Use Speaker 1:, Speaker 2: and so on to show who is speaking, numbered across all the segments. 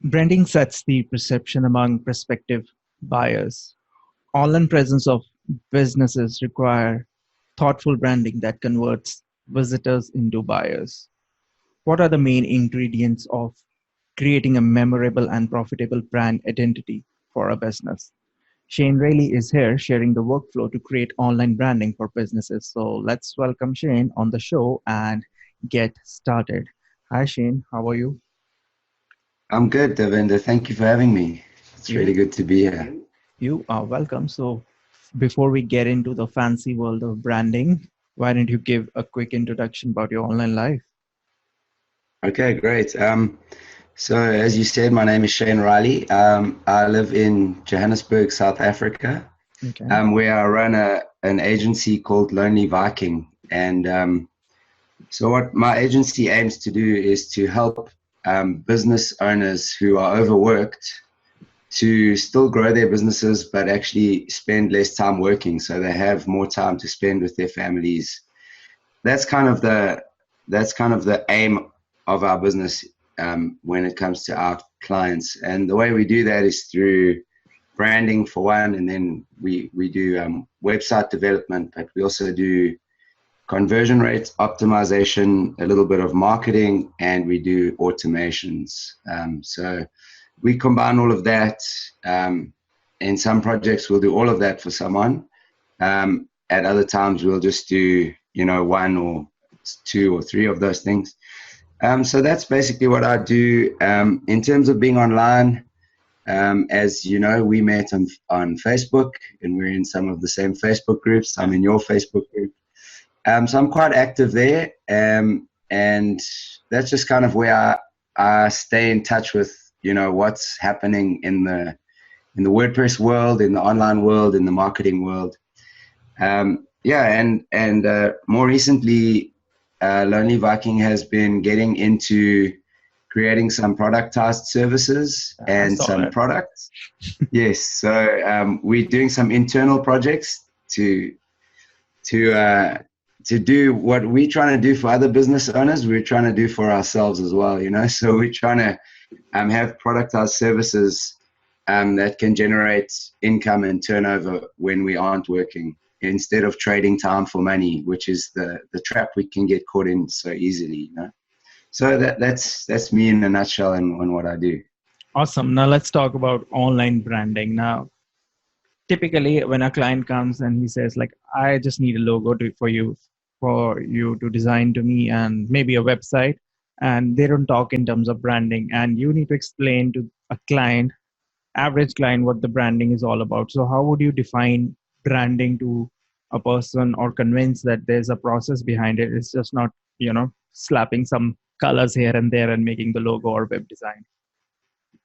Speaker 1: Branding sets the perception among prospective buyers. Online presence of businesses require thoughtful branding that converts visitors into buyers. What are the main ingredients of creating a memorable and profitable brand identity for a business? Shane Rielly is here sharing the workflow to create online branding for businesses. So let's welcome Shane on the show and get started. Hi, Shane. How are you?
Speaker 2: I'm good, Devinder. Thank you for having me. It's really
Speaker 1: You
Speaker 2: good to be here.
Speaker 1: you are welcome. So before we get into the fancy world of branding, why don't you give a quick introduction about your online life?
Speaker 2: Okay, great. So as you said, my name is Shane Rielly. I live in Johannesburg, South Africa,
Speaker 1: Okay.
Speaker 2: where I run an agency called Lonely Viking. And so what my agency aims to do is to help business owners who are overworked to still grow their businesses, but actually spend less time working, so they have more time to spend with their families. That's kind of the aim of our business when it comes to our clients. And the way we do that is through branding for one, and then we do website development, but we also do conversion rate optimization, a little bit of marketing, and we do automations. So we combine all of that. In some projects, we'll do all of that for someone. At other times, we'll just do, one or two or three of those things. So that's basically what I do. In terms of being online, as you know, we met on Facebook, and we're in some of the same Facebook groups. I'm in your Facebook group. So I'm quite active there. And that's just kind of where I stay in touch with, what's happening in the WordPress world, in the online world, in the marketing world. More recently, Lonely Viking has been getting into creating some productized services
Speaker 1: I
Speaker 2: and
Speaker 1: saw
Speaker 2: some
Speaker 1: that.
Speaker 2: products. Yes, so we're doing some internal projects to do what we're trying to do for other business owners. We're trying to do for ourselves as well, So we're trying to have productized services that can generate income and turnover when we aren't working, instead of trading time for money, which is the trap we can get caught in so easily. So that's me in a nutshell and what I do.
Speaker 1: Awesome. Now let's talk about online branding. Now, typically when a client comes and he says like, I just need a logo for you to design to me and maybe a website, and they don't talk in terms of branding, and you need to explain to a client, average client, what the branding is all about. So how would you define branding to a person or convince that there's a process behind it? It's just not, slapping some colors here and there and making the logo or web design.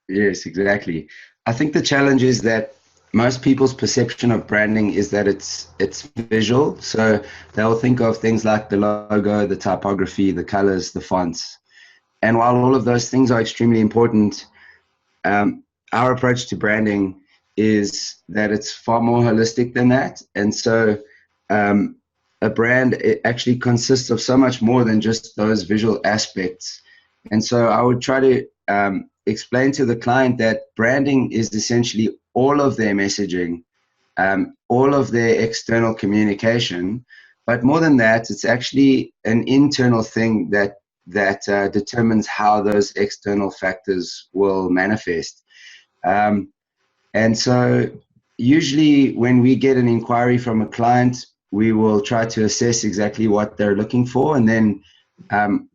Speaker 2: Yes, exactly. I think the challenge is that most people's perception of branding is that it's visual. So they'll think of things like the logo, the typography, the colors, the fonts. And while all of those things are extremely important, our approach to branding is that it's far more holistic than that. And so a brand, it actually consists of so much more than just those visual aspects. And so I would try to explain to the client that branding is essentially all of their messaging, all of their external communication. But more than that, it's actually an internal thing that determines how those external factors will manifest. And so usually when we get an inquiry from a client, we will try to assess exactly what they're looking for, and then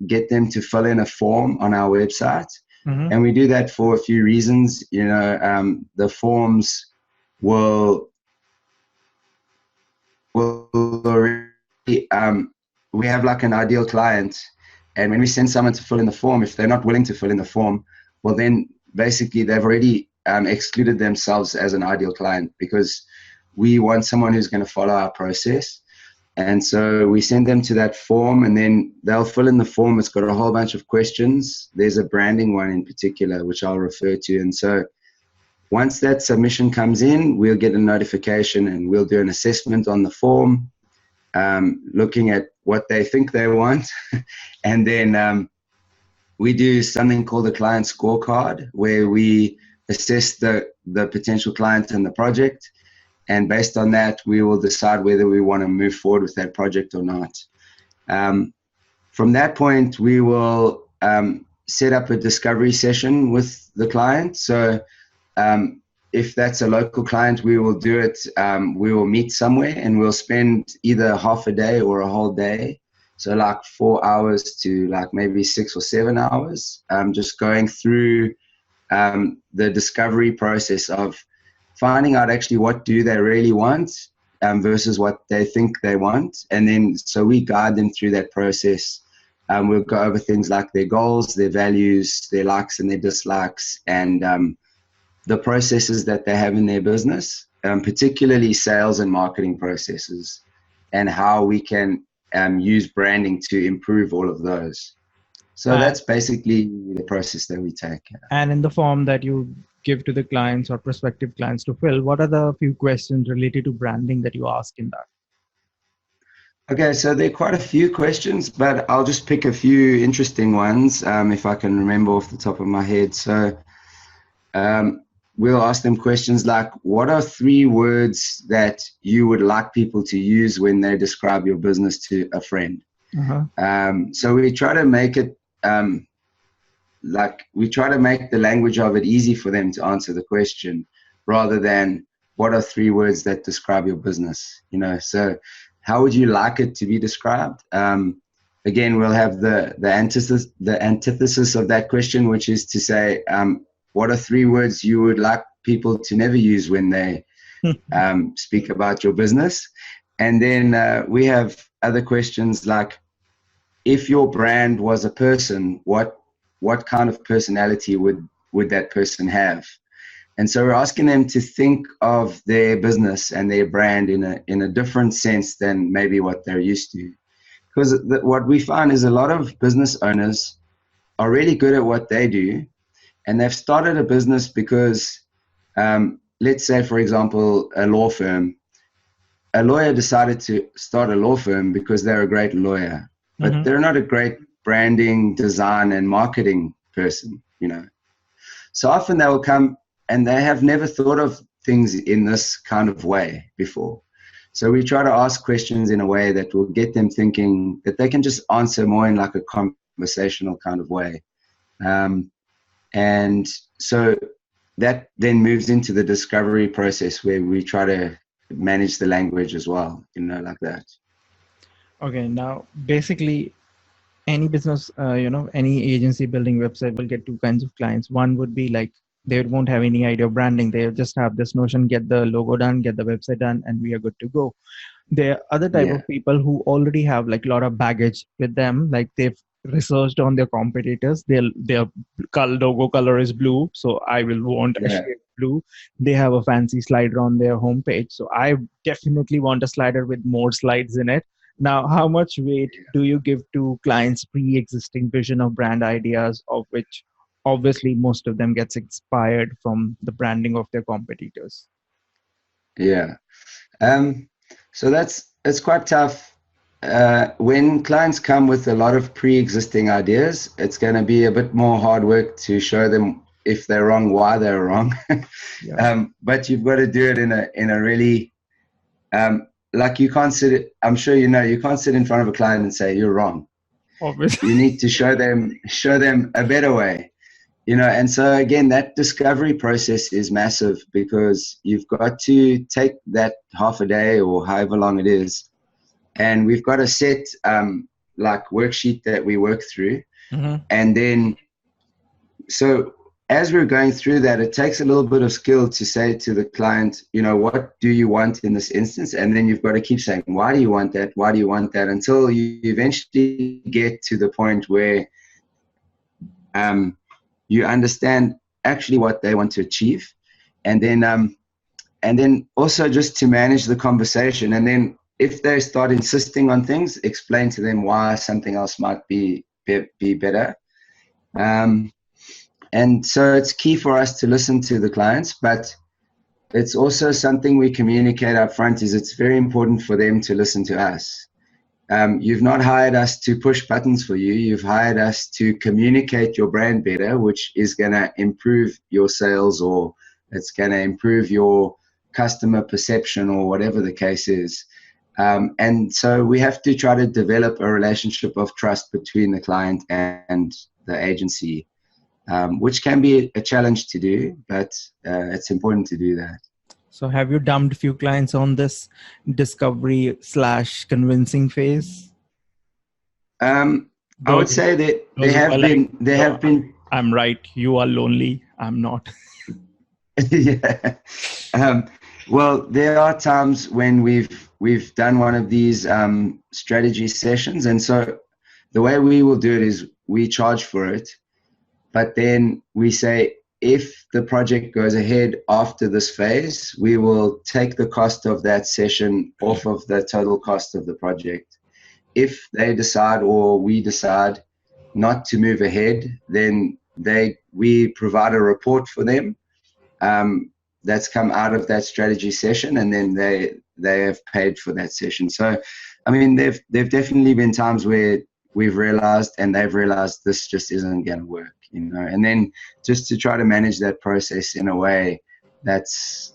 Speaker 2: get them to fill in a form on our website.
Speaker 1: Mm-hmm.
Speaker 2: And we do that for a few reasons. The forms will already, we have like an ideal client, and when we send someone to fill in the form, if they're not willing to fill in the form, well, then basically they've already excluded themselves as an ideal client, because we want someone who's going to follow our process. And so we send them to that form, and then they'll fill in the form. It's got a whole bunch of questions. There's a branding one in particular, which I'll refer to. And so once that submission comes in, we'll get a notification, and we'll do an assessment on the form, looking at what they think they want. And then we do something called a client scorecard, where we assess the potential client and the project. And based on that, we will decide whether we want to move forward with that project or not. From that point, we will set up a discovery session with the client. So if that's a local client, we will do it. We will meet somewhere and we'll spend either half a day or a whole day. So like 4 hours to like maybe 6 or 7 hours, just going through the discovery process of finding out actually what do they really want versus what they think they want. And then so we guide them through that process. We'll go over things like their goals, their values, their likes and their dislikes, and the processes that they have in their business, particularly sales and marketing processes, and how we can use branding to improve all of those. So that's basically the process that we take.
Speaker 1: And in the form that you give to the clients or prospective clients to fill, what are the few questions related to branding that you ask in that?
Speaker 2: Okay, so there are quite a few questions, but I'll just pick a few interesting ones if I can remember off the top of my head. So we'll ask them questions like, what are 3 words that you would like people to use when they describe your business to a friend? So we try to make it we try to make the language of it easy for them to answer the question, rather than what are 3 words that describe your business, so how would you like it to be described? Again, we'll have the antithesis of that question, which is to say, what are 3 words you would like people to never use when they speak about your business? And then we have other questions like, if your brand was a person, what kind of personality would that person have? And so we're asking them to think of their business and their brand in a different sense than maybe what they're used to. Because what we find is a lot of business owners are really good at what they do, and they've started a business because, let's say, for example, a law firm. A lawyer decided to start a law firm because they're a great lawyer, but they're not a great branding, design, and marketing person, So often they will come and they have never thought of things in this kind of way before. So we try to ask questions in a way that will get them thinking, that they can just answer more in like a conversational kind of way. And so that then moves into the discovery process, where we try to manage the language as well, like that.
Speaker 1: Okay, now basically any business, any agency building website will get 2 kinds of clients. One would be like, they won't have any idea of branding. They just have this notion, get the logo done, get the website done, and we are good to go. There are other type of people who already have like a lot of baggage with them. Like they've researched on their competitors. Their logo color is blue, so I will want a shade blue. They have a fancy slider on their homepage, so I definitely want a slider with more slides in it. Now, how much weight do you give to clients' pre-existing vision of brand ideas, of which obviously most of them gets inspired from the branding of their competitors?
Speaker 2: So it's quite tough. When clients come with a lot of pre-existing ideas, it's going to be a bit more hard work to show them, if they're wrong, why they're wrong. But you've got to do it in a really like, you can't sit. I'm sure you can't sit in front of a client and say you're wrong.
Speaker 1: Obviously,
Speaker 2: you need to show them a better way. And so again, that discovery process is massive, because you've got to take that half a day or however long it is, and we've got a set like worksheet that we work through. And then, so as we're going through that, it takes a little bit of skill to say to the client, what do you want in this instance? And then you've got to keep saying, why do you want that? Why do you want that? Until you eventually get to the point where you understand actually what they want to achieve. And then also just to manage the conversation. And then if they start insisting on things, explain to them why something else might be better. And so it's key for us to listen to the clients, but it's also something we communicate up front, is it's very important for them to listen to us. You've not hired us to push buttons for you. You've hired us to communicate your brand better, which is going to improve your sales, or it's going to improve your customer perception, or whatever the case is. And so we have to try to develop a relationship of trust between the client and the agency, which can be a challenge to do, but it's important to do that.
Speaker 1: So have you dumped few clients on this discovery / convincing phase?
Speaker 2: I would
Speaker 1: Those,
Speaker 2: say that
Speaker 1: those who are like,
Speaker 2: there
Speaker 1: no,
Speaker 2: have been
Speaker 1: I'm right. You are lonely. I'm not.
Speaker 2: yeah. Um, well, there are times when we've done one of these strategy sessions, and so the way we will do it is we charge for it, but then we say if the project goes ahead after this phase, we will take the cost of that session off of the total cost of the project. If they decide or we decide not to move ahead, then we provide a report for them that's come out of that strategy session, and then they have paid for that session. So, I mean, there've definitely been times where we've realized and they've realized this just isn't going to work, and then just to try to manage that process in a way that's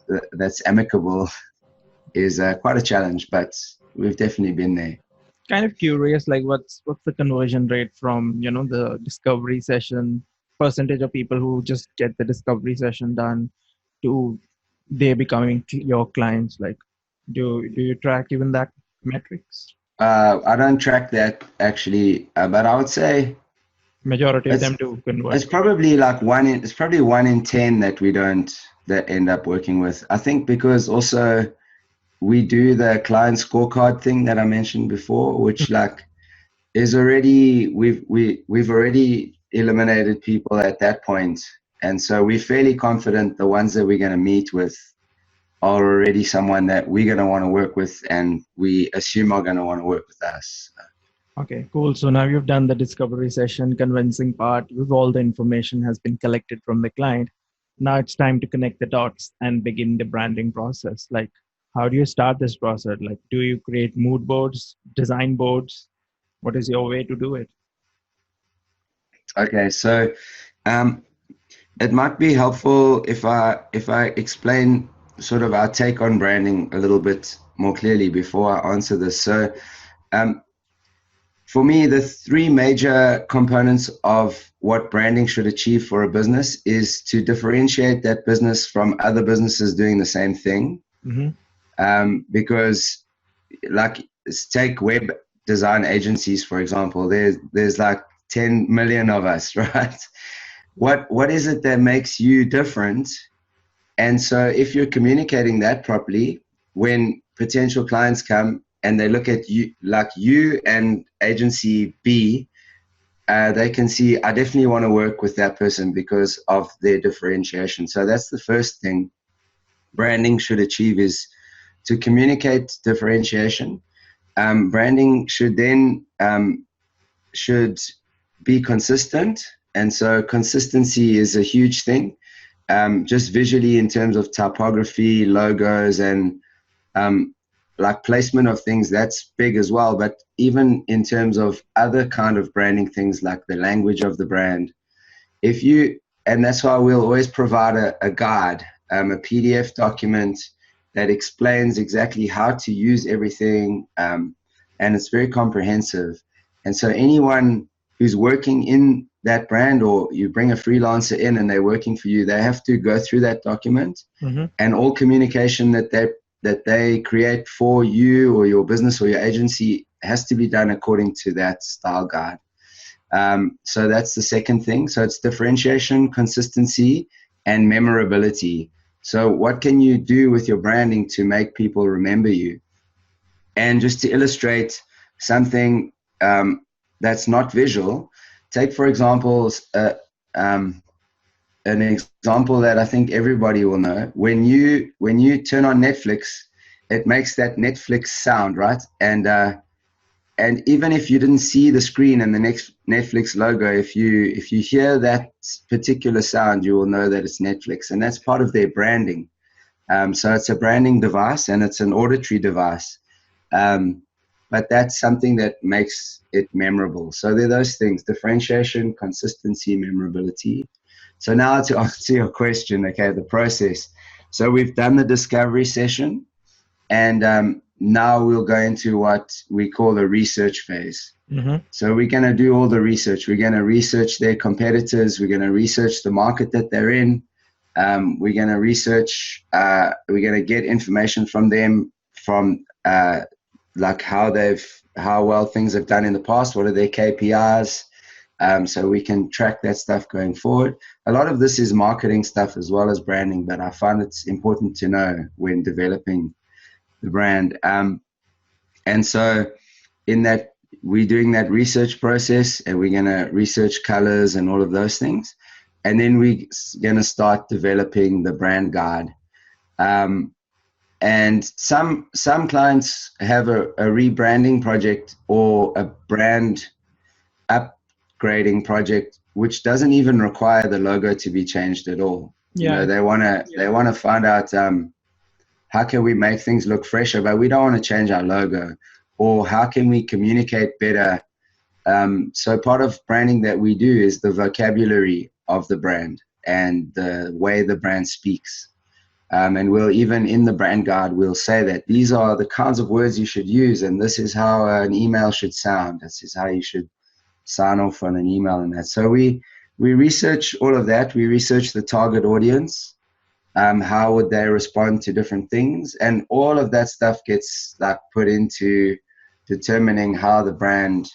Speaker 2: amicable is quite a challenge, but we've definitely been there.
Speaker 1: Kind of curious, like what's the conversion rate from the discovery session, percentage of people who just get the discovery session done to they becoming your clients? Like, do you track even that metrics?
Speaker 2: I don't track that actually, but I would say
Speaker 1: Majority of
Speaker 2: it's
Speaker 1: them do convert.
Speaker 2: it's probably like it's probably 1 in 10 that we don't that end up working with. I think because also we do the client scorecard thing that I mentioned before, which like is already we've already eliminated people at that point, and so we're fairly confident the ones that we're going to meet with are already someone that we're going to want to work with, and we assume are going to want to work with us.
Speaker 1: Okay, cool. So now you've done the discovery session, convincing part, with all the information has been collected from the client. Now it's time to connect the dots and begin the branding process. Like, how do you start this process? Like, do you create mood boards, design boards? What is your way to do it?
Speaker 2: Okay, so um, it might be helpful if I explain sort of our take on branding a little bit more clearly before I answer this. So um, for me, the three major components of what branding should achieve for a business is to differentiate that business from other businesses doing the same thing.
Speaker 1: Mm-hmm.
Speaker 2: Because, like, take web design agencies for example. There's like 10 million of us, right? What is it that makes you different? And so if you're communicating that properly, when potential clients come and they look at you, like you and agency B, they can see, I definitely want to work with that person because of their differentiation. So that's the first thing branding should achieve, is to communicate differentiation. Branding should then should be consistent. And so consistency is a huge thing. Just visually in terms of typography, logos, and like placement of things, that's big as well. But even in terms of other kind of branding things like the language of the brand, and that's why we'll always provide a guide, a PDF document that explains exactly how to use everything, and it's very comprehensive. And so anyone who's working in that brand, or you bring a freelancer in and they're working for you, they have to go through that document,
Speaker 1: Mm-hmm.
Speaker 2: and all communication that they create for you or your business or your agency has to be done according to that style guide. So that's the second thing. So it's differentiation, consistency, and memorability. So what can you do with your branding to make people remember you? And just to illustrate something that's not visual, take for example an example that I think everybody will know. When you turn on Netflix, it makes that Netflix sound, right? And even if you didn't see the screen and the next Netflix logo, if you hear that particular sound, you will know that it's Netflix, and that's part of their branding. So it's a branding device, and it's an auditory device. but that's something that makes it memorable. So there are those things: differentiation, consistency, memorability. So now to answer your question, okay, the process. So we've done the discovery session, and now we'll go into what we call the research phase.
Speaker 1: Mm-hmm.
Speaker 2: So we're going to do all the research. We're going to research their competitors. We're going to research the market that they're in. We're going to research, we're going to get information from them from like how well things have done in the past. What are their KPIs? So we can track that stuff going forward. A lot of this is marketing stuff as well as branding, but I find it's important to know when developing the brand. And so in that, we're doing that research process, and we're going to research colors and all of those things. And then we're going to start developing the brand guide. And some clients have a rebranding project or a brand upgrading project, which doesn't even require the logo to be changed at all.
Speaker 1: Yeah.
Speaker 2: You know, they want to find out how can we make things look fresher, but we don't want to change our logo. Or how can we communicate better? So part of branding that we do is the vocabulary of the brand and the way the brand speaks. And we'll even in the brand guide, we'll say that these are the kinds of words you should use, and this is how an email should sound. This is how you should sign off on an email and that. So we research all of that. We research the target audience. How would they respond to different things? And all of that stuff gets like put into determining how the brand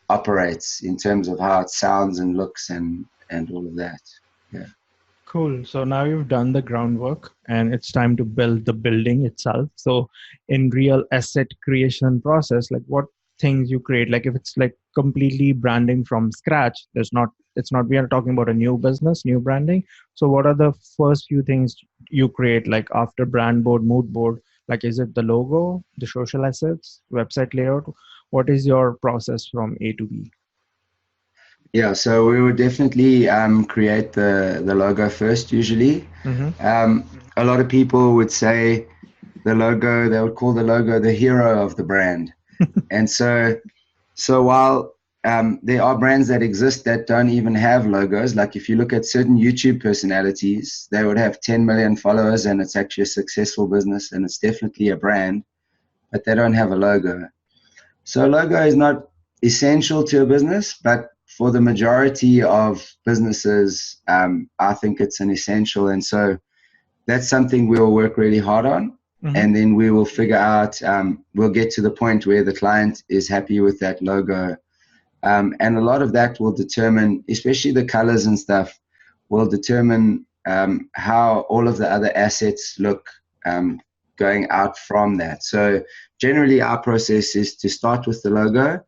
Speaker 2: operates in terms of how it sounds and looks and all of that. Yeah.
Speaker 1: Cool. So now you've done the groundwork and it's time to build the building itself. So in real asset creation process, like what things you create, like if it's like completely branding from scratch, we are talking about a new business, new branding. So what are the first few things you create, like after brand board, mood board? Like, is it the logo, the social assets, website layout? What is your process from A to B?
Speaker 2: Yeah, so we would definitely create the logo first, usually.
Speaker 1: Mm-hmm.
Speaker 2: A lot of people would say they would call the logo the hero of the brand. And so while there are brands that exist that don't even have logos, like if you look at certain YouTube personalities, they would have 10 million followers and it's actually a successful business and it's definitely a brand, but they don't have a logo. So a logo is not essential to a business, but for the majority of businesses, I think it's an essential. And so that's something we'll work really hard on. Mm-hmm. And then we will figure out, we'll get to the point where the client is happy with that logo. And a lot of that will determine, especially the colors and stuff, will determine how all of the other assets look going out from that. So generally our process is to start with the logo.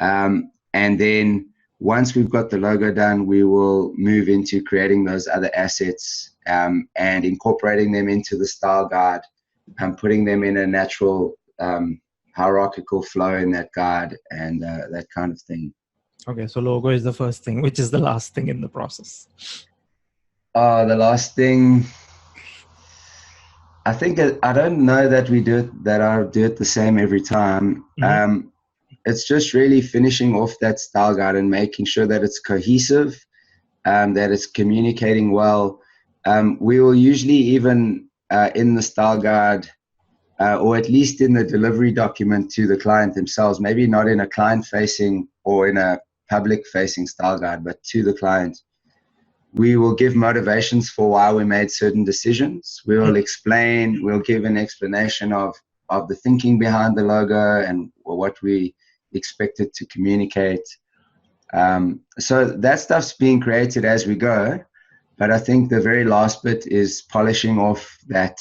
Speaker 2: And then once we've got the logo done, we will move into creating those other assets and incorporating them into the style guide and putting them in a natural hierarchical flow in that guide and that kind of thing.
Speaker 1: Okay, so logo is the first thing, which is the last thing in the process.
Speaker 2: The last thing, I think I don't know that I'll do it the same every time. Mm-hmm. It's just really finishing off that style guide and making sure that it's cohesive, that it's communicating well. We will usually even in the style guide, or at least in the delivery document to the client themselves, maybe not in a client-facing or in a public-facing style guide, but to the client, we will give motivations for why we made certain decisions. We'll give an explanation of the thinking behind the logo and what we expect it to communicate. So that stuff's being created as we go, but I think the very last bit is polishing off the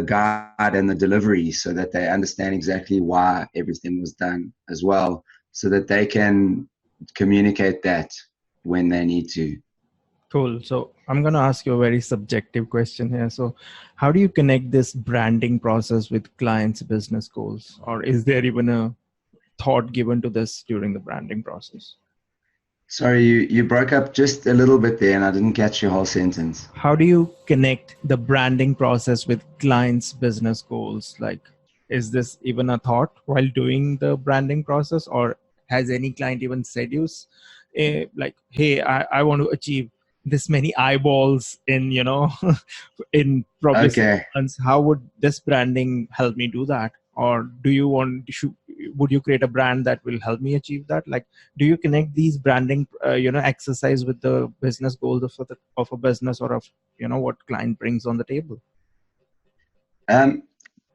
Speaker 2: guide and the delivery so that they understand exactly why everything was done as well, so that they can communicate that when they need to.
Speaker 1: Cool. So I'm going to ask you a very subjective question here. So how do you connect this branding process with clients' business goals? Or is there even a thought given to this during the branding process?
Speaker 2: Sorry, you broke up just a little bit there and I didn't catch your whole sentence.
Speaker 1: How do you connect the branding process with clients' business goals? Like, Is this even a thought while doing the branding process, or has any client even said you like, hey, I want to achieve this many eyeballs in, in probably six
Speaker 2: Okay.
Speaker 1: months? How would this branding help me do that? Or do you would you create a brand that will help me achieve that? Like, do you connect these branding exercise with the business goals of a business, or of what client brings on the table?
Speaker 2: Um,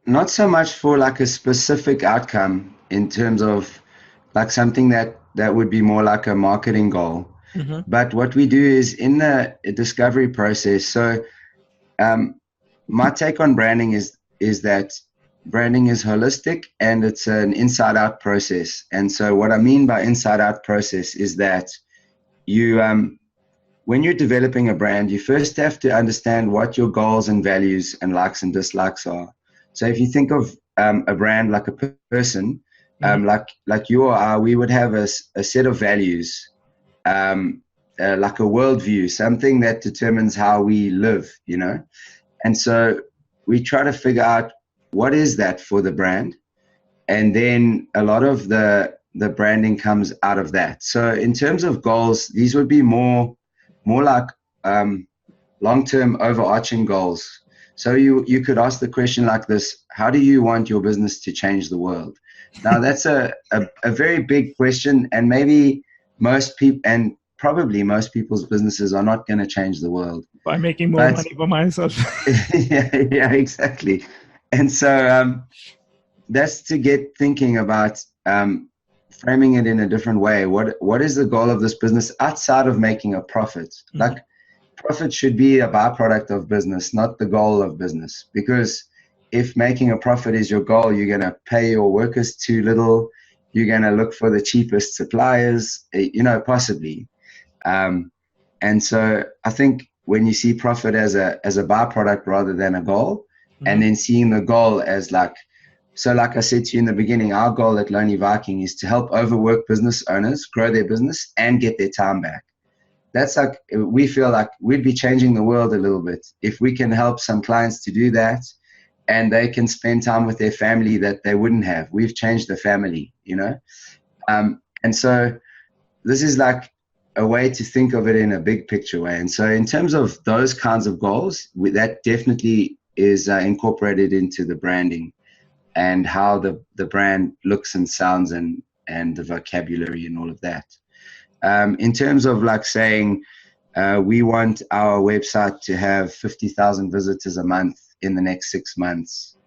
Speaker 2: Not so much for like a specific outcome in terms of like something that would be more like a marketing goal.
Speaker 1: Mm-hmm.
Speaker 2: But what we do is in the discovery process. So my take on branding is that branding is holistic and it's an inside out process. And so what I mean by inside out process is that you when you're developing a brand, you first have to understand what your goals and values and likes and dislikes are. So if you think of a brand like a person,
Speaker 1: Mm-hmm.
Speaker 2: like you or I, we would have a set of values, like a worldview, something that determines how we live, you know. And so we try to figure out what is that for the brand, and then a lot of the branding comes out of that. So in terms of goals, these would be more like long-term overarching goals. So you could ask the question like this: how do you want your business to change the world? Now that's a very big question, and maybe most people, and probably most people's businesses are not going to change the world.
Speaker 1: By making more
Speaker 2: But
Speaker 1: money for myself.
Speaker 2: yeah, exactly. And so that's to get thinking about framing it in a different way. What is the goal of this business outside of making a profit?
Speaker 1: Mm-hmm.
Speaker 2: Like, profit should be a byproduct of business, not the goal of business. Because if making a profit is your goal, you're going to pay your workers too little. You're going to look for the cheapest suppliers, possibly. And so I think when you see profit as a byproduct rather than a goal, and
Speaker 1: Mm-hmm.
Speaker 2: then seeing the goal as like, so like I said to you in the beginning, our goal at Lonely Viking is to help overworked business owners grow their business and get their time back. That's like, we feel like we'd be changing the world a little bit if we can help some clients to do that, and they can spend time with their family that they wouldn't have. We've changed the family, you know? And so this is like a way to think of it in a big picture way. And so in terms of those kinds of goals, that definitely is incorporated into the branding and how the brand looks and sounds, and the vocabulary and all of that. In terms of like saying we want our website to have 50,000 visitors a month in the next 6 months,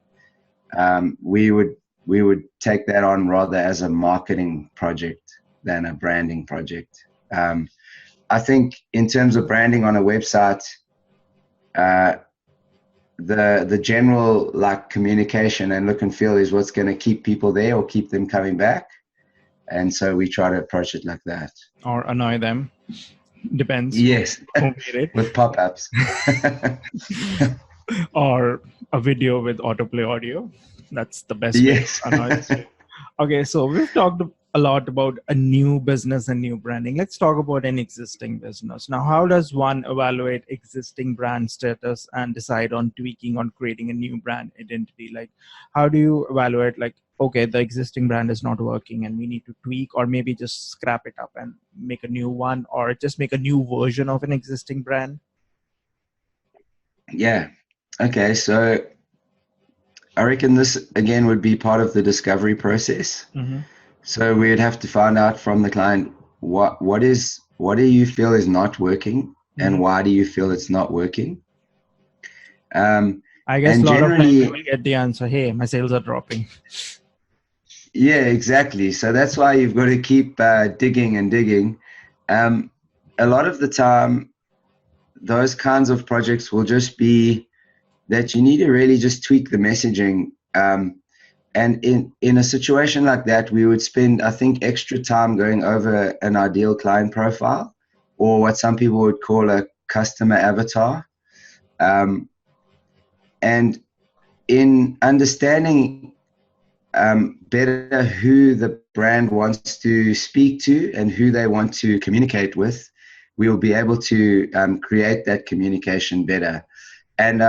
Speaker 2: we would take that on rather as a marketing project than a branding project. I think in terms of branding on a website, the general like communication and look and feel is what's going to keep people there or keep them coming back. And so we try to approach it like that.
Speaker 1: Or annoy them. Depends
Speaker 2: Yes,
Speaker 1: who made it.
Speaker 2: with pop-ups.
Speaker 1: Or a video with autoplay audio. That's the best way to
Speaker 2: Yes.
Speaker 1: annoy this way. Okay, so we've talked a lot about a new business and new branding. Let's talk about an existing business. Now, how does one evaluate existing brand status and decide on tweaking, on creating a new brand identity? Like, how do you evaluate, like, okay, the existing brand is not working and we need to tweak, or maybe just scrap it up and make a new one, or just make a new version of an existing brand?
Speaker 2: Yeah. Okay. So I reckon this again would be part of the discovery process.
Speaker 1: Mm-hmm.
Speaker 2: So we'd have to find out from the client what do you feel is not working, and
Speaker 1: Mm-hmm.
Speaker 2: why do you feel it's not working.
Speaker 1: I guess a
Speaker 2: And
Speaker 1: lot of times
Speaker 2: generally,
Speaker 1: we will get the answer, hey, my sales are dropping.
Speaker 2: yeah, exactly. So that's why you've got to keep digging and digging. A lot of the time, those kinds of projects will just be that you need to really just tweak the messaging. And in a situation like that, we would spend, I think, extra time going over an ideal client profile, or what some people would call a customer avatar. And in understanding better who the brand wants to speak to and who they want to communicate with, we will be able to create that communication better. And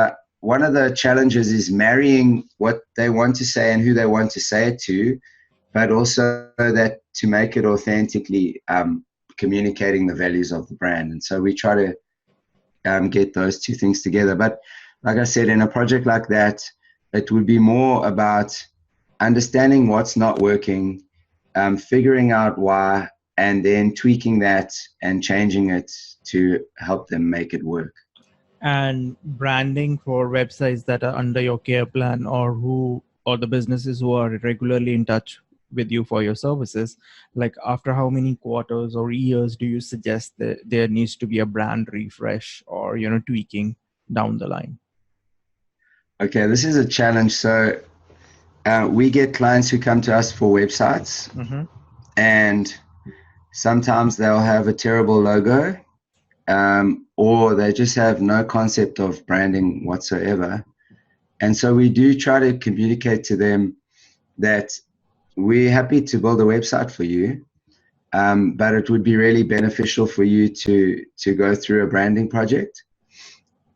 Speaker 2: one of the challenges is marrying what they want to say and who they want to say it to, but also that to make it authentically communicating the values of the brand. And so we try to get those two things together. But like I said, in a project like that, it would be more about understanding what's not working, figuring out why, and then tweaking that and changing it to help them make it work.
Speaker 1: And branding for websites that are under your care plan, or the businesses who are regularly in touch with you for your services, like after how many quarters or years do you suggest that there needs to be a brand refresh or tweaking down the line?
Speaker 2: Okay, this is a challenge. So we get clients who come to us for websites, and sometimes they'll have a terrible logo, or they just have no concept of branding whatsoever. And so we do try to communicate to them that we're happy to build a website for you, but it would be really beneficial for you to go through a branding project.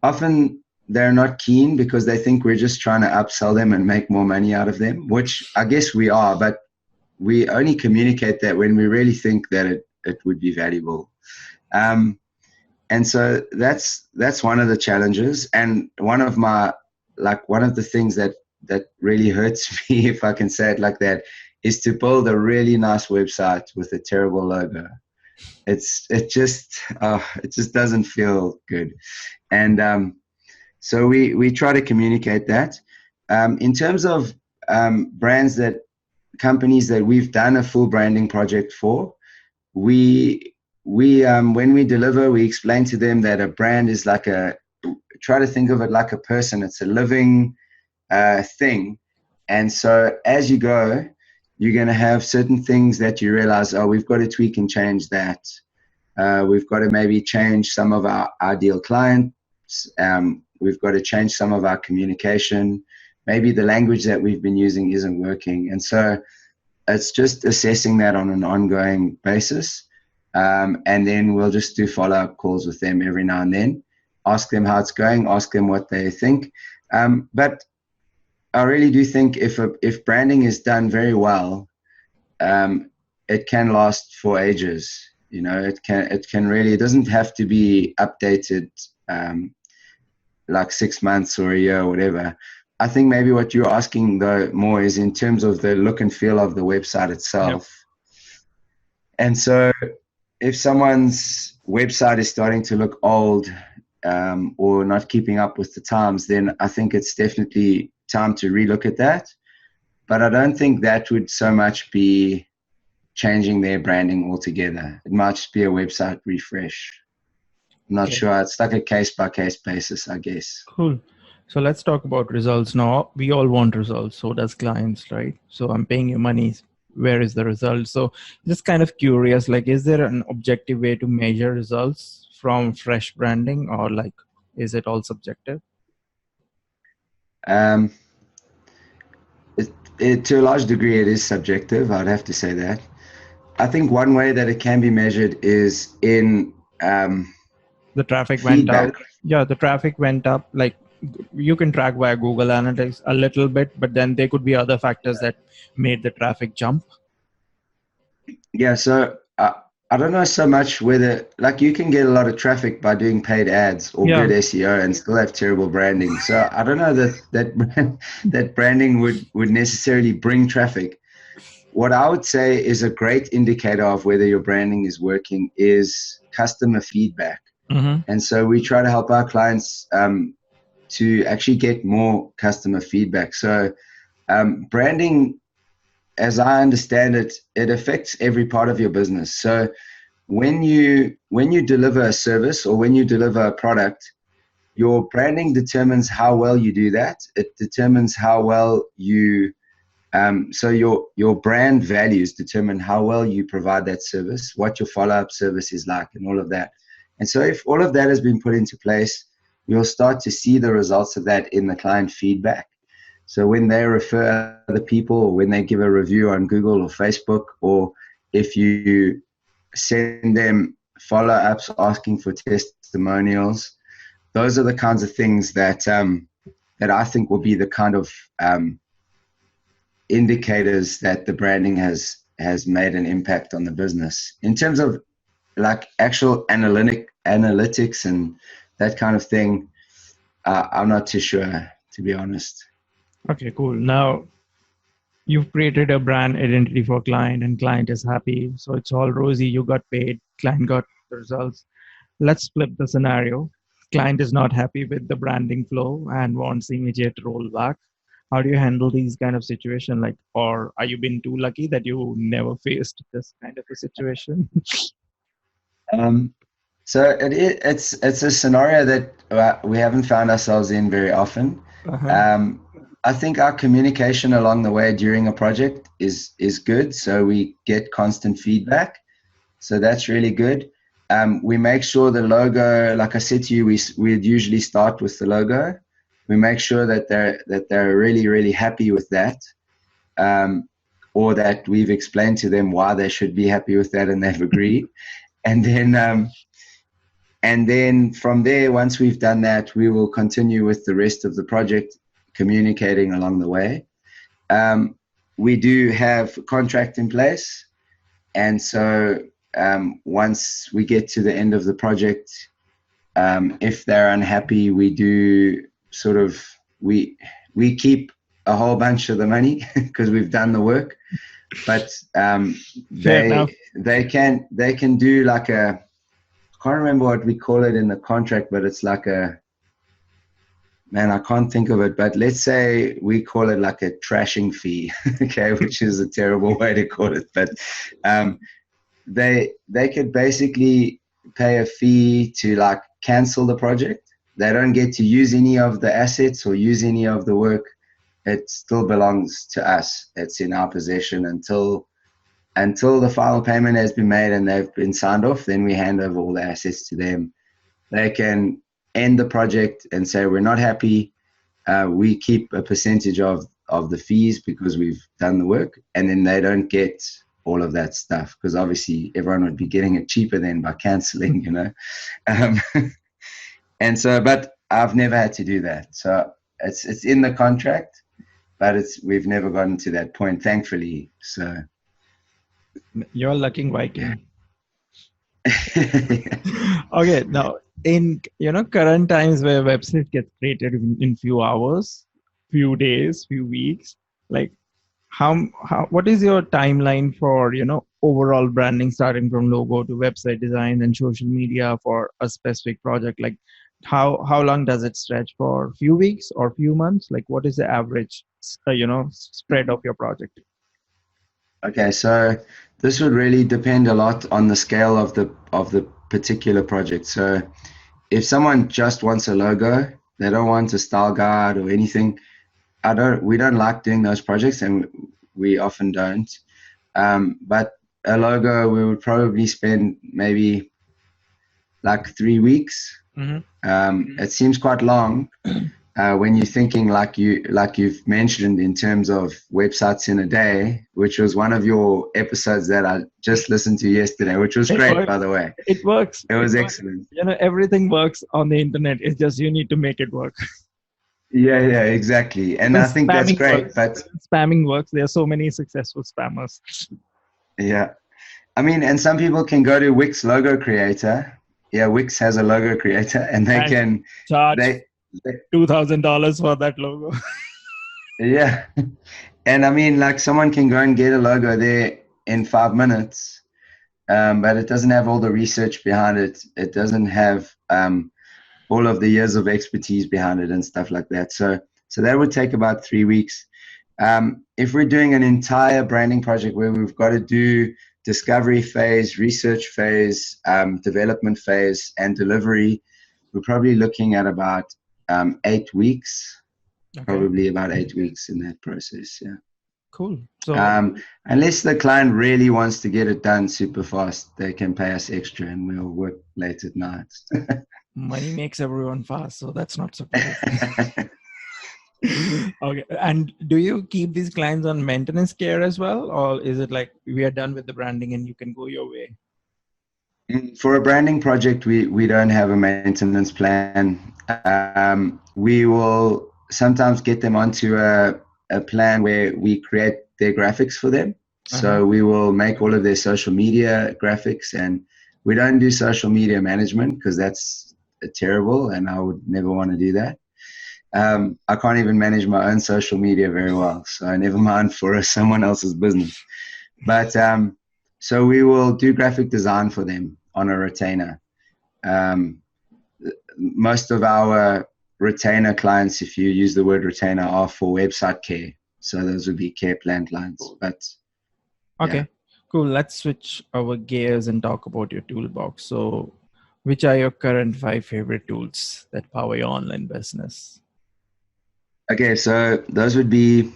Speaker 2: Often they're not keen because they think we're just trying to upsell them and make more money out of them, which I guess we are, but we only communicate that when we really think that it would be valuable. And so that's one of the challenges. And one of the things that really hurts me, if I can say it like that, is to build a really nice website with a terrible logo. It just doesn't feel good. And so we try to communicate that. In terms of companies that we've done a full branding project for, we when we deliver, we explain to them that a brand is try to think of it like a person. It's a living thing. And so as you go, you're going to have certain things that you realize, we've got to tweak and change that. We've got to maybe change some of our ideal clients. We've got to change some of our communication. Maybe the language that we've been using isn't working. And so it's just assessing that on an ongoing basis. And then we'll just do follow-up calls with them every now and then, ask them how it's going, ask them what they think. But I really do think if branding is done very well, it can last for ages. It can really, it doesn't have to be updated like 6 months or a year or whatever. I think maybe what you're asking though more is in terms of the look and feel of the website itself. Yep. And so if someone's website is starting to look old or not keeping up with the times, then I think it's definitely time to relook at that. But I don't think that would so much be changing their branding altogether. It might just be a website refresh. I'm not sure. It's like a case-by-case basis, I guess.
Speaker 1: Cool. So let's talk about results now. We all want results. So does clients, right? So I'm paying you money. Where is the result? So just kind of curious, is there an objective way to measure results from fresh branding, or is it all subjective?
Speaker 2: To a large degree, it is subjective. I'd have to say that. I think one way that it can be measured is in
Speaker 1: the traffic
Speaker 2: feedback.
Speaker 1: Went up. Yeah, the traffic went up. You can track via Google Analytics a little bit, but then there could be other factors that made the traffic jump.
Speaker 2: Yeah, so I don't know so much whether you can get a lot of traffic by doing paid ads or good SEO and still have terrible branding. So I don't know that branding would necessarily bring traffic. What I would say is a great indicator of whether your branding is working is customer feedback. Mm-hmm. And so we try to help our clients to actually get more customer feedback. So branding, as I understand it, it affects every part of your business. So when you deliver a service or when you deliver a product, your branding determines how well you do that. It determines how well you so your brand values determine how well you provide that service, what your follow-up service is like, and all of that. And so if all of that has been put into place, you'll start to see the results of that in the client feedback. So when they refer other people, or when they give a review on Google or Facebook, or if you send them follow-ups asking for testimonials, those are the kinds of things that that I think will be the kind of indicators that the branding has made an impact on the business. In terms of like actual analytics and that kind of thing, I'm not too sure, to be honest.
Speaker 1: Okay, cool. Now you've created a brand identity for client and client is happy. So it's all rosy. You got paid, client got the results. Let's flip the scenario. Client is not happy with the branding flow and wants immediate rollback. How do you handle these kind of situation? Like, or are you been too lucky that you never faced this kind of a situation?
Speaker 2: Um, so it's a scenario that we haven't found ourselves in very often.
Speaker 1: Uh-huh.
Speaker 2: I think our communication along the way during a project is good, so we get constant feedback. So that's really good. We make sure the logo, like I said to you, we'd usually start with the logo. We make sure that they're really, really happy with that, or that we've explained to them why they should be happy with that and they've agreed. And then from there, once we've done that, we will continue with the rest of the project, communicating along the way. We do have a contract in place, and so once we get to the end of the project, if they're unhappy, we do sort of we keep a whole bunch of the money because we've done the work, but they can do like a, I can't remember what we call it in the contract, but it's like a, man, I can't think of it, but let's say we call it like a trashing fee, okay, which is a terrible way to call it, but they could basically pay a fee to like cancel the project. They don't get to use any of the assets or use any of the work. It still belongs to us. It's in our possession until the final payment has been made and they've been signed off. Then we hand over all the assets to them. They can end the project and say we're not happy. We keep a percentage of the fees because we've done the work, and then they don't get all of that stuff because obviously everyone would be getting it cheaper then by canceling, you know. And so, but I've never had to do that. So it's in the contract, but we've never gotten to that point, thankfully. So
Speaker 1: You're lucky Viking. Okay, now in current times where website gets created in few hours, few days, few weeks, like how what is your timeline for overall branding, starting from logo to website design and social media for a specific project? Like how long does it stretch, for few weeks or few months? Like what is the average spread of your project?
Speaker 2: Okay, so this would really depend a lot on the scale of the particular project. So if someone just wants a logo, they don't want a style guide or anything, we don't like doing those projects, and we often don't. But a logo, we would probably spend maybe like 3 weeks. It seems quite long when you're thinking like you've mentioned in terms of websites in a day, which was one of your episodes that I just listened to yesterday, which was great, by the way.
Speaker 1: It works.
Speaker 2: It was excellent.
Speaker 1: Everything works on the internet. It's just you need to make it work.
Speaker 2: Yeah, exactly. And I think that's great. But
Speaker 1: spamming works. There are so many successful spammers.
Speaker 2: Yeah. I mean, and some people can go to Wix Logo Creator. Yeah, Wix has a logo creator, and they can
Speaker 1: charge $2,000 for that logo.
Speaker 2: Yeah. And I mean, like someone can go and get a logo there in 5 minutes, but it doesn't have all the research behind it. It doesn't have all of the years of expertise behind it and stuff like that. So that would take about 3 weeks. If we're doing an entire branding project where we've got to do discovery phase, research phase, development phase, and delivery, we're probably looking at about 8 weeks. Okay. Probably about 8 weeks in that process. Yeah.
Speaker 1: Cool. So
Speaker 2: unless the client really wants to get it done super fast, they can pay us extra and we'll work late at night.
Speaker 1: Money makes everyone fast, so that's not surprising. Okay. And do you keep these clients on maintenance care as well? Or is it like we are done with the branding and you can go your way?
Speaker 2: For a branding project, we don't have a maintenance plan. We will sometimes get them onto a plan where we create their graphics for them.
Speaker 1: Uh-huh.
Speaker 2: So we will make all of their social media graphics, and we don't do social media management because that's terrible, and I would never want to do that. I can't even manage my own social media very well, so never mind for someone else's business. But so we will do graphic design for them on a retainer. Um, Most of our retainer clients, if you use the word retainer, are for website care. So those would be care plan clients. But
Speaker 1: Okay,
Speaker 2: yeah.
Speaker 1: cool. Let's switch our gears and talk about your toolbox. So, which are your current 5 favorite tools that power your online business?
Speaker 2: Okay, so those would be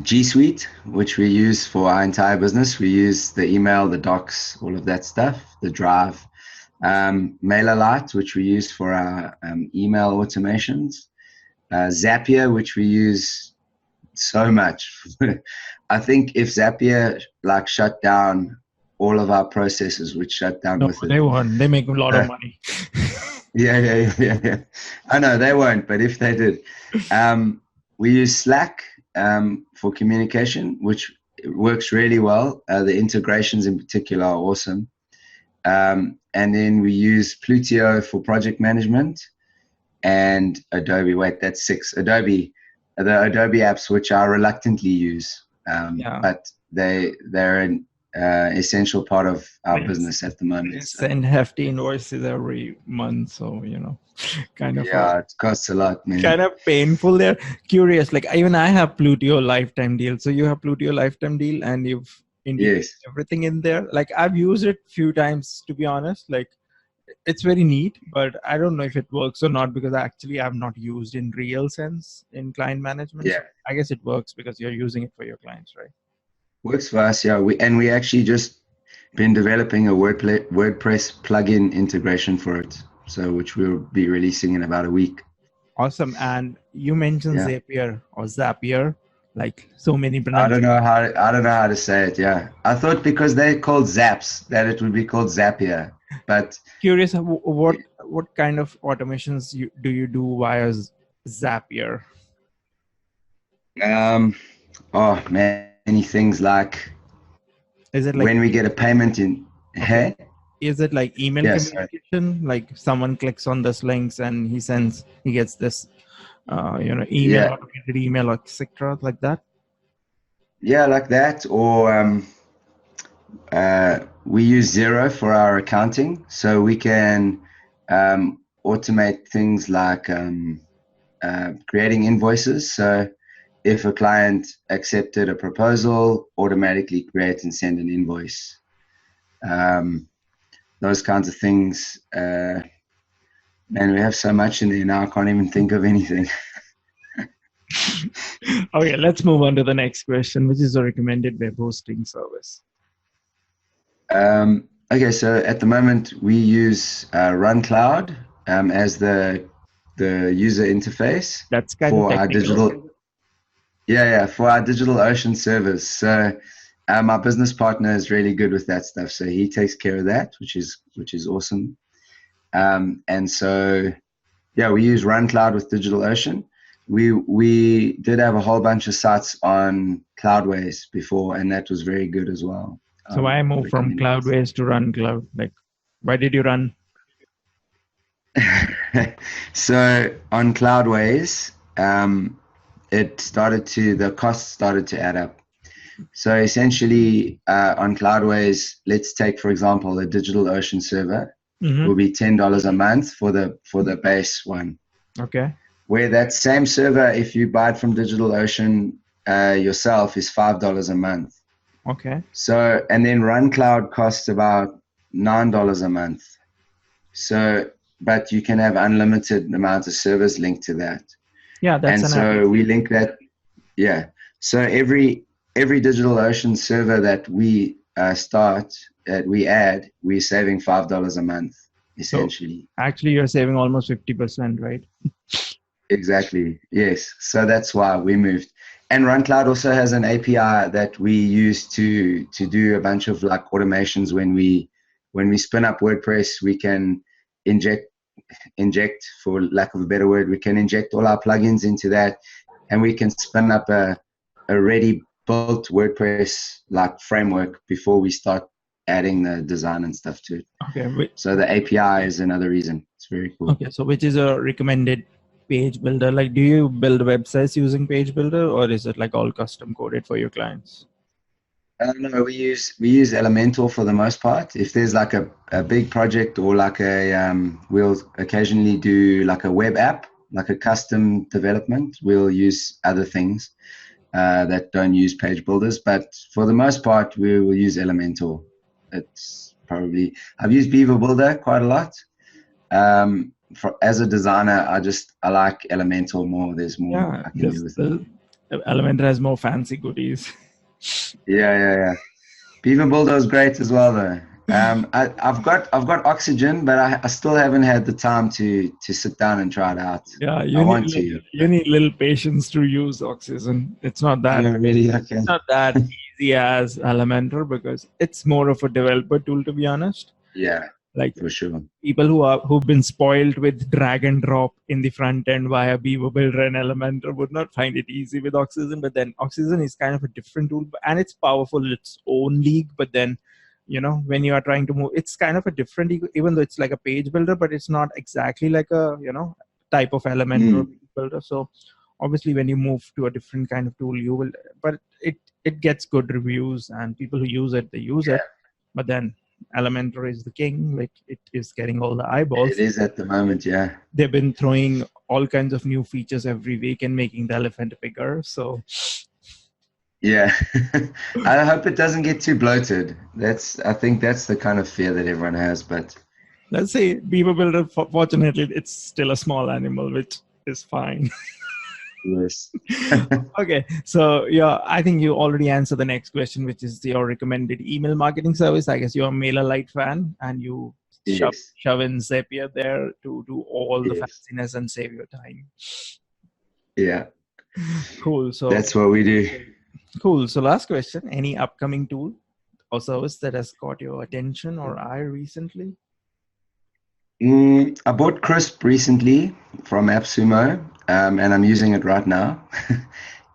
Speaker 2: G Suite, which we use for our entire business. We use the email, the docs, all of that stuff, the drive. MailerLite, which we use for our email automations. Zapier, which we use so much. I think if Zapier like shut down, all of our processes would shut down
Speaker 1: No,
Speaker 2: with it.
Speaker 1: they won't. They make a lot of money.
Speaker 2: Yeah. I know they won't, but if they did, we use Slack for communication, which works really well. The integrations in particular are awesome. And then we use Plutio for project management, and Adobe. Wait, that's 6. Adobe, the Adobe apps, which I reluctantly use,
Speaker 1: Yeah.
Speaker 2: but they're an essential part of our
Speaker 1: They
Speaker 2: business at the moment. So,
Speaker 1: send hefty invoices every month, so kind of
Speaker 2: yeah, it costs a lot, man.
Speaker 1: kind of painful. They're curious. Like even I have Plutio lifetime deal. So you have Plutio lifetime deal, and you've integrated
Speaker 2: Yes.
Speaker 1: everything in there. Like I've used it few times, to be honest. Like it's very neat, but I don't know if it works or not because I actually have not used in real sense in client management. So
Speaker 2: Yeah.
Speaker 1: I guess it works because you're using it for your clients, right?
Speaker 2: Works for us, yeah. We actually just been developing a WordPress plugin integration for it, so which we'll be releasing in about a week.
Speaker 1: Awesome. And you mentioned
Speaker 2: Yeah.
Speaker 1: Zapier or Zapier, like so many
Speaker 2: I don't
Speaker 1: pronunciations.
Speaker 2: know how to say it. Yeah, I thought because they're called Zaps that it would be called Zapier, but
Speaker 1: Curious, what kind of automations do you do via Zapier?
Speaker 2: um, oh man, many things like
Speaker 1: Is it like
Speaker 2: when we get a payment in.
Speaker 1: okay?
Speaker 2: Hey,
Speaker 1: Is it like email
Speaker 2: yes,
Speaker 1: communication? Like someone clicks on this links and he gets this, email,
Speaker 2: yeah,
Speaker 1: automated email, etc. Like that.
Speaker 2: yeah, like that. Or we use Zero for our accounting, so we can automate things like creating invoices. So if a client accepted a proposal, automatically create and send an invoice. Those kinds of things. Man, we have so much in there now, I can't even think of anything.
Speaker 1: Okay, let's move on to the next question, which is a recommended web hosting service.
Speaker 2: Okay, so at the moment we use Run Cloud as the user interface
Speaker 1: That's kind of
Speaker 2: for our
Speaker 1: technical.
Speaker 2: digital. Yeah, for our DigitalOcean servers. So my business partner is really good with that stuff, so he takes care of that, which is awesome. And so yeah, we use Run Cloud with DigitalOcean. We did have a whole bunch of sites on Cloudways before, and that was very good as well.
Speaker 1: So why move from
Speaker 2: Recommend that.
Speaker 1: Cloudways to Run Cloud? Like, why did you run?
Speaker 2: So on Cloudways, the costs started to add up. So essentially, on Cloudways, let's take for example a DigitalOcean server will be $10 a month for the base one.
Speaker 1: Okay.
Speaker 2: Where that same server, if you buy it from DigitalOcean yourself, is $5 a month.
Speaker 1: Okay.
Speaker 2: So, and then Run Cloud costs about $9 a month. So, but you can have unlimited amounts of servers linked to that.
Speaker 1: Yeah, that's
Speaker 2: And so we link that. Yeah. So every DigitalOcean server that we we add, we're saving $5 a month, essentially.
Speaker 1: So actually, you're saving almost 50%, right?
Speaker 2: Exactly. Yes. So that's why we moved. And RunCloud also has an API that we use to do a bunch of like automations when we spin up WordPress. We can inject inject, for lack of a better word, we can inject all our plugins into that, and we can spin up a ready built WordPress like framework before we start adding the design and stuff to it.
Speaker 1: Okay.
Speaker 2: So the API is another reason. It's very cool.
Speaker 1: Okay. So which is a recommended page builder? Like, do you build websites using page builder, or is it like all custom coded for your clients?
Speaker 2: No, we use Elementor for the most part. If there's like a big project or like we'll occasionally do like a web app, like a custom development. We'll use other things that don't use page builders, but for the most part, we will use Elementor. It's probably, I've used Beaver Builder quite a lot. As a designer, I like Elementor more. There's more I can do with it.
Speaker 1: Elementor has more fancy goodies.
Speaker 2: Yeah. Beaver Builder is great as well, though. I've got Oxygen, but I still haven't had the time to sit down and try it out.
Speaker 1: Yeah,
Speaker 2: you
Speaker 1: need little patience to use Oxygen. It's not that
Speaker 2: It's
Speaker 1: not that easy as Elementor, because it's more of a developer tool, to be honest.
Speaker 2: Yeah,
Speaker 1: like
Speaker 2: for sure.
Speaker 1: People who've been spoiled with drag and drop in the front end via Beaver Builder and Elementor would not find it easy with Oxygen. But then Oxygen is kind of a different tool, and it's powerful in its own league. But then, when you are trying to move, it's kind of a different, even though it's like a page builder, but it's not exactly like a type of Elementor builder. So obviously, when you move to a different kind of tool, you will. But it gets good reviews, and people who use it, they use it. But then Elementor is the king. Like, it is getting all the eyeballs.
Speaker 2: It is at the moment, yeah.
Speaker 1: They've been throwing all kinds of new features every week and making the elephant bigger. So
Speaker 2: yeah, I hope it doesn't get too bloated. I think that's the kind of fear that everyone has. But
Speaker 1: let's say Beaver Builder, fortunately, it's still a small animal, which is fine.
Speaker 2: Yes.
Speaker 1: Okay, so I think you already answered the next question, which is your recommended email marketing service. I guess you're a MailerLite fan, and you shove in Zapier there to do all the fanciness and save your time.
Speaker 2: Yeah.
Speaker 1: Cool. So
Speaker 2: that's what we do.
Speaker 1: Cool. So last question: any upcoming tool or service that has caught your attention or eye recently?
Speaker 2: I bought Crisp recently from AppSumo, and I'm using it right now.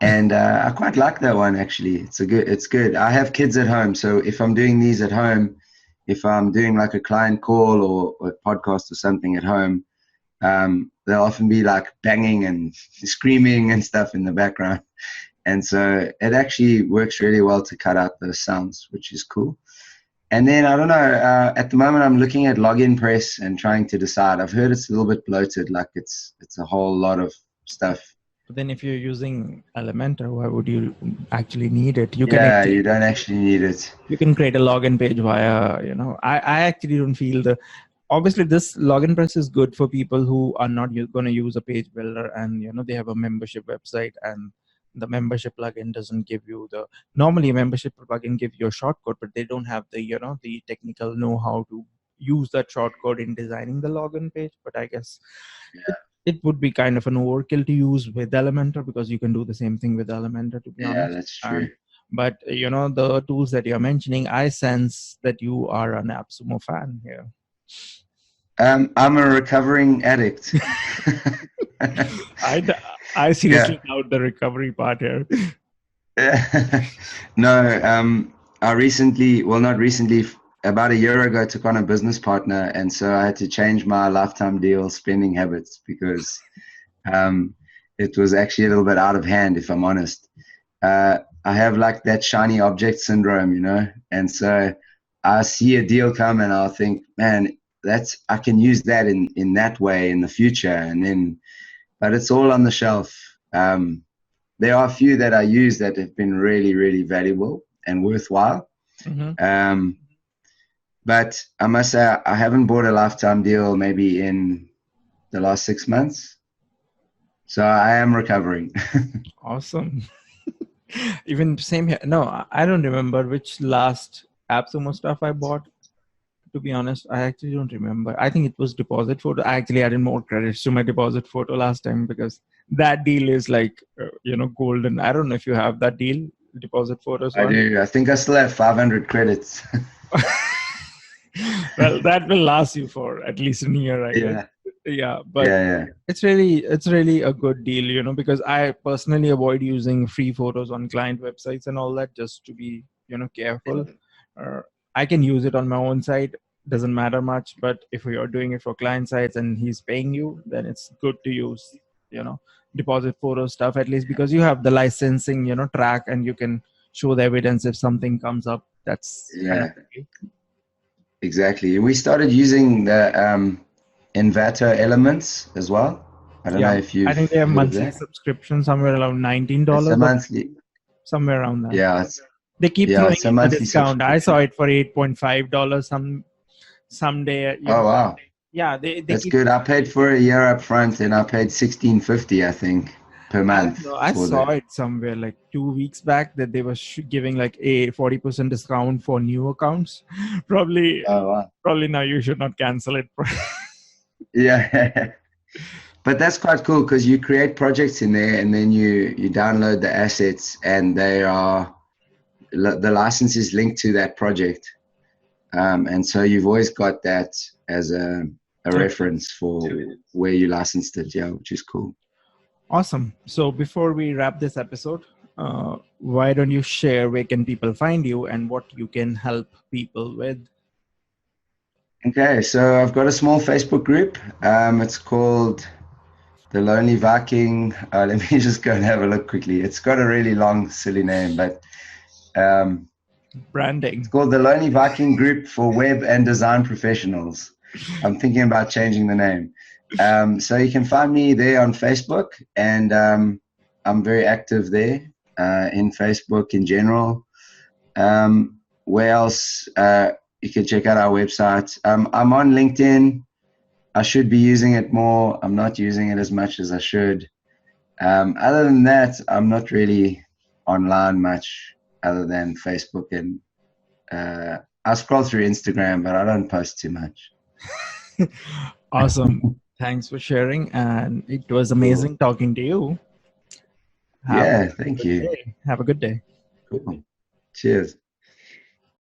Speaker 2: And I quite like that one, actually. It's good. I have kids at home, so if I'm doing these at home, if I'm doing like a client call or a podcast or something at home, they'll often be like banging and screaming and stuff in the background. And so it actually works really well to cut out those sounds, which is cool. And then, I don't know, at the moment I'm looking at Login Press and trying to decide. I've heard it's a little bit bloated, like it's a whole lot of stuff.
Speaker 1: But then if you're using Elementor, why would you actually need it?
Speaker 2: You don't actually need it.
Speaker 1: You can create a login page via, I actually don't feel obviously this Login Press is good for people who are not going to use a page builder, and, they have a membership website, and the membership plugin doesn't give you normally a membership plugin gives you a shortcode, but they don't have the technical know-how to use that shortcode in designing the login page. But I guess it would be kind of an overkill to use with Elementor, because you can do the same thing with Elementor, to be honest.
Speaker 2: Yeah, that's true.
Speaker 1: But the tools that you're mentioning, I sense that you are an AppSumo fan here.
Speaker 2: I'm a recovering addict.
Speaker 1: I seriously doubt the recovery part here.
Speaker 2: No, I recently, not recently, about a year ago, took on a business partner, and so I had to change my lifetime deal spending habits, because it was actually a little bit out of hand, if I'm honest. I have like that shiny object syndrome, and so I see a deal come and I'll think, man, I can use that in that way in the future, but it's all on the shelf. There are a few that I use that have been really, really valuable and worthwhile. Mm-hmm. But I must say, I haven't bought a lifetime deal maybe in the last 6 months. So I am recovering.
Speaker 1: Awesome. Even same here. No, I don't remember which last AppSumo stuff I bought. To be honest, I actually don't remember. I think it was deposit photo. I actually added more credits to my deposit photo last time, because that deal is like, golden. I don't know if you have that deal, deposit photos.
Speaker 2: I do. I think I still have 500 credits.
Speaker 1: Well, that will last you for at least a year, I guess. Yeah, but
Speaker 2: Yeah,
Speaker 1: it's really a good deal, because I personally avoid using free photos on client websites and all that, just to be careful. uh, I can use it on my own site, doesn't matter much, but if you're doing it for client sites and he's paying you, then it's good to use you know deposit photo stuff, at least because you have the licensing track, and you can show the evidence if something comes up. That's kind of
Speaker 2: yeah,
Speaker 1: tricky.
Speaker 2: exactly. We started using the Envato elements as well. I don't
Speaker 1: Yeah,
Speaker 2: know if
Speaker 1: I
Speaker 2: you've
Speaker 1: think they have
Speaker 2: heard of
Speaker 1: monthly
Speaker 2: that.
Speaker 1: subscription somewhere around
Speaker 2: It's a
Speaker 1: $19 or
Speaker 2: monthly,
Speaker 1: somewhere around that.
Speaker 2: yeah,
Speaker 1: They keep
Speaker 2: yeah,
Speaker 1: throwing
Speaker 2: it's a
Speaker 1: in the
Speaker 2: monthly
Speaker 1: discount. I saw
Speaker 2: subscription.
Speaker 1: it for $8.5 someday.
Speaker 2: Oh wow,
Speaker 1: Yeah, they
Speaker 2: that's
Speaker 1: keep.
Speaker 2: good. I paid for a year up front, and I paid 16.50, I think, per
Speaker 1: I don't
Speaker 2: month
Speaker 1: know. I
Speaker 2: for
Speaker 1: saw
Speaker 2: the.
Speaker 1: it somewhere like 2 weeks back that they were giving like a 40% discount for new accounts. probably,
Speaker 2: Oh wow.
Speaker 1: probably now you should not cancel it.
Speaker 2: Yeah, but that's quite cool because you create projects in there, and then you download the assets, and the license is linked to that project. And so you've always got that as a reference for where you licensed it, yeah, which is cool.
Speaker 1: Awesome. So before we wrap this episode, why don't you share where can people find you and what you can help people with?
Speaker 2: Okay, so I've got a small Facebook group. It's called The Lonely Viking. Let me just go and have a look quickly. It's got a really long, silly name, but um, it's
Speaker 1: Branding.
Speaker 2: called The Lonely Viking Group for Web and Design Professionals. I'm thinking about changing the name. So you can find me there on Facebook, and I'm very active there in Facebook in general. Where else? You can check out our website. I'm on LinkedIn. I should be using it more. I'm not using it as much as I should. Other than that, I'm not really online much other than Facebook, and I scroll through Instagram, but I don't post too much.
Speaker 1: Awesome. Thanks for sharing. And it was
Speaker 2: Cool.
Speaker 1: amazing talking to you. Have
Speaker 2: Yeah,
Speaker 1: a
Speaker 2: thank
Speaker 1: good
Speaker 2: you.
Speaker 1: day. Have a good day.
Speaker 2: Cool. Cheers.